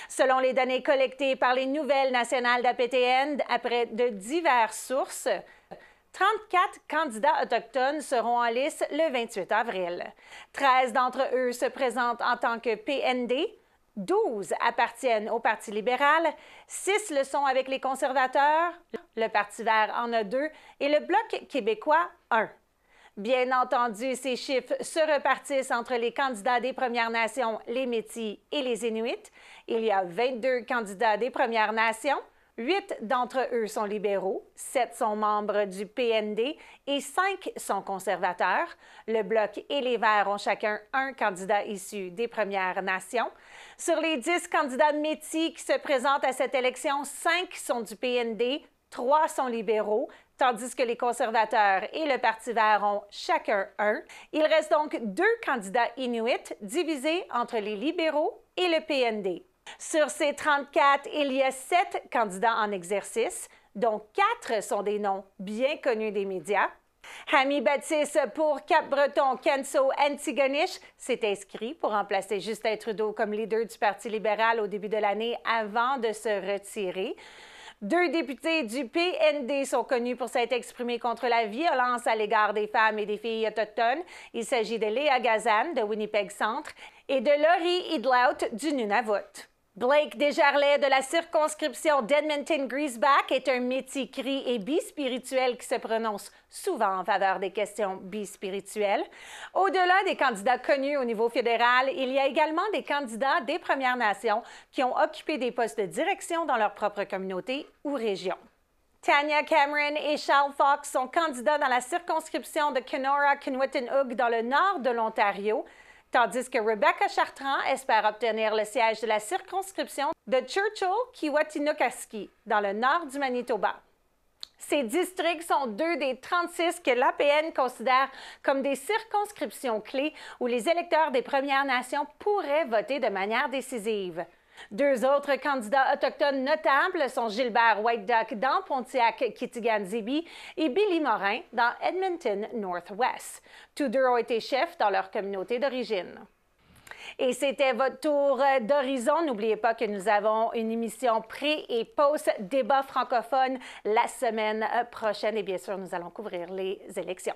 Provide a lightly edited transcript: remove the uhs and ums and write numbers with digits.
Selon les données collectées par les Nouvelles nationales d'APTN, après de diverses sources, 34 candidats autochtones seront en lice le 28 avril. 13 d'entre eux se présentent en tant que PND, 12 appartiennent au Parti libéral, 6 le sont avec les conservateurs, le Parti vert en a 2 et le Bloc québécois 1. Bien entendu, ces chiffres se repartissent entre les candidats des Premières Nations, les Métis et les Inuits. Il y a 22 candidats des Premières Nations. 8 d'entre eux sont libéraux, 7 sont membres du PND et 5 sont conservateurs. Le Bloc et les Verts ont chacun un candidat issu des Premières Nations. Sur les 10 candidats métis qui se présentent à cette élection, 5 sont du PND, 3 sont libéraux, tandis que les conservateurs et le Parti vert ont chacun un. Il reste donc 2 candidats inuits divisés entre les libéraux et le PND. Sur ces 34, il y a 7 candidats en exercice, dont 4 sont des noms bien connus des médias. Hamy Baptiste pour Cap-Breton, Kenso Antigonish s'est inscrit pour remplacer Justin Trudeau comme leader du Parti libéral au début de l'année avant de se retirer. 2 députés du PND sont connus pour s'être exprimés contre la violence à l'égard des femmes et des filles autochtones. Il s'agit de Léa Gazan de Winnipeg Centre et de Laurie Idlaut du Nunavut. Blake Desjarlais de la circonscription d'Edmonton-Griesbach est un métis cri et bispirituel qui se prononce souvent en faveur des questions bispirituelles. Au-delà des candidats connus au niveau fédéral, il y a également des candidats des Premières Nations qui ont occupé des postes de direction dans leur propre communauté ou région. Tanya Cameron et Charles Fox sont candidats dans la circonscription de Kenora-Kinuwetinoong dans le nord de l'Ontario, tandis que Rebecca Chartrand espère obtenir le siège de la circonscription de Churchill-Kiwatinookaski, dans le nord du Manitoba. Ces districts sont 2 des 36 que l'APN considère comme des circonscriptions clés où les électeurs des Premières Nations pourraient voter de manière décisive. 2 autres candidats autochtones notables sont Gilbert White Duck dans Pontiac-Kitigan-Zibi et Billy Morin dans Edmonton Northwest. Tous 2 ont été chefs dans leur communauté d'origine. Et c'était votre tour d'horizon. N'oubliez pas que nous avons une émission pré- et post-débat francophone la semaine prochaine. Et bien sûr, nous allons couvrir les élections.